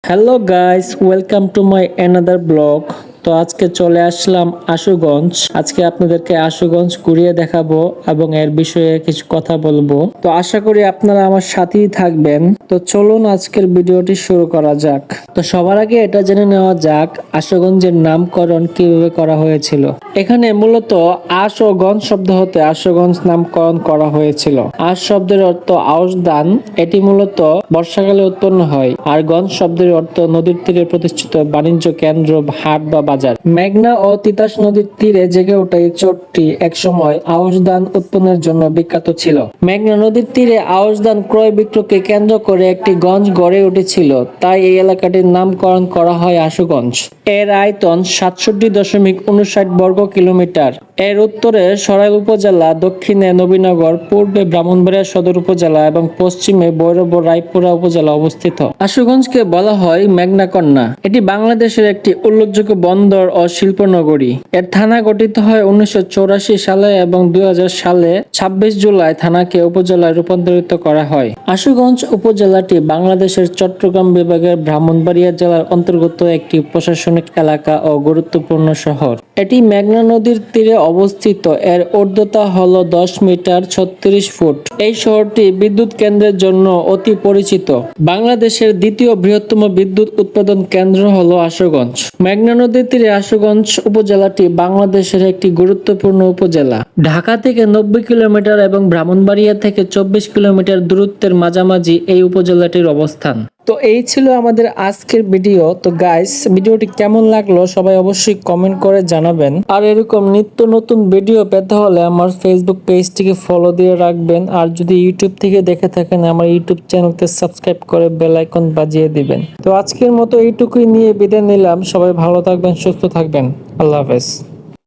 Hello guys, welcome to my another blog. তো আজকে চলে আসলাম আশুগঞ্জ। আজকে আপনাদেরকে আশুগঞ্জ ঘুরিয়ে দেখাবো এবং এর বিষয়ে কিছু কথা বলবো। তো আশা করি আপনারা আমার সাথেই থাকবেন। তো চলুন আজকের ভিডিওটি শুরু করা যাক। তো সবার আগে এটা জেনে নেওয়া যাক আশুগঞ্জের নামকরণ কিভাবে করা হয়েছিল। এখানে মূলত আশ ও গঞ্জ শব্দ হতে আশুগঞ্জ নামকরণ করা হয়েছিল। আশ শব্দের অর্থ আউশ ধান, এটি মূলত বর্ষাকালে উৎপন্ন হয়। আর গঞ্জ শব্দের অর্থ নদীর তীরে প্রতিষ্ঠিত বাণিজ্য কেন্দ্র, হাট বা বাজার। মেঘনা ও তিতাস নদীর তীরে জেগে ওঠা এই চরটি একসময় আউশ ধান উৎপন্নের জন্য বিখ্যাত ছিল। মেঘনা নদীর তীরে আউশ ধান ক্রয় বিক্রয়কে কেন্দ্র করে একটি গঞ্জ গড়ে উঠেছিল, তাই এই এলাকাটির নামকরণ করা হয় আশুগঞ্জ। এর আয়তন 67.59 বর্গ কিলোমিটার। এর উত্তরে সরাইল উপজেলা, দক্ষিণে নবীনগর, পূর্বে ব্রাহ্মণবাড়িয়া সদর উপজেলা এবং পশ্চিমে ভৈরব ও রায়পুরা উপজেলা অবস্থিত। আশুগঞ্জকে বলা হয় মেঘনা কন্যা। এটি বাংলাদেশের একটি উল্লেখযোগ্য বন্দর ও শিল্প নগরী। এর থানা গঠিত হয় 1984 সালে এবং 2000 সালে 26 জুলাই থানাকে উপজেলায় রূপান্তরিত করা হয়। আশুগঞ্জ উপজেলাটি বাংলাদেশের চট্টগ্রাম বিভাগের ব্রাহ্মণবাড়িয়া জেলার অন্তর্গত একটি প্রশাসনিক এলাকা ও গুরুত্বপূর্ণ শহর। এটি মেঘনা নদীর তীরে অবস্থিত। এর ঊর্ধ্বতা হল 10 মিটার 36 ফুট। এই শহরটি বিদ্যুৎ কেন্দ্রের জন্য অতি পরিচিত। বাংলাদেশের দ্বিতীয় বৃহত্তম বিদ্যুৎ উৎপাদন কেন্দ্র হল আশুগঞ্জ। মেঘনা নদীর তীরে আশুগঞ্জ উপজেলাটি বাংলাদেশের একটি গুরুত্বপূর্ণ উপজেলা। ঢাকা থেকে 90 কিলোমিটার এবং ব্রাহ্মণবাড়িয়া থেকে 24 কিলোমিটার দূরত্বের মাঝামাঝি এই উপজেলাটির অবস্থান। তো এই ছিল আমাদের আজকের ভিডিও। তো গাইস, ভিডিওটি কেমন লাগলো সবাই অবশ্যই কমেন্ট করে জানাবেন। আর এরকম নিত্য নতুন ভিডিও পেতে হলে আমার ফেসবুক পেজটিকে ফলো দিয়ে রাখবেন। আর যদি ইউটিউব থেকে দেখে থাকেন, আমার ইউটিউব চ্যানেলকে সাবস্ক্রাইব করে বেল আইকন বাজিয়ে দিবেন। তো আজকের মতো এইটুকুই নিয়ে বিদায় নিলাম। সবাই ভালো থাকবেন, সুস্থ থাকবেন। আল্লাহ হাফেজ।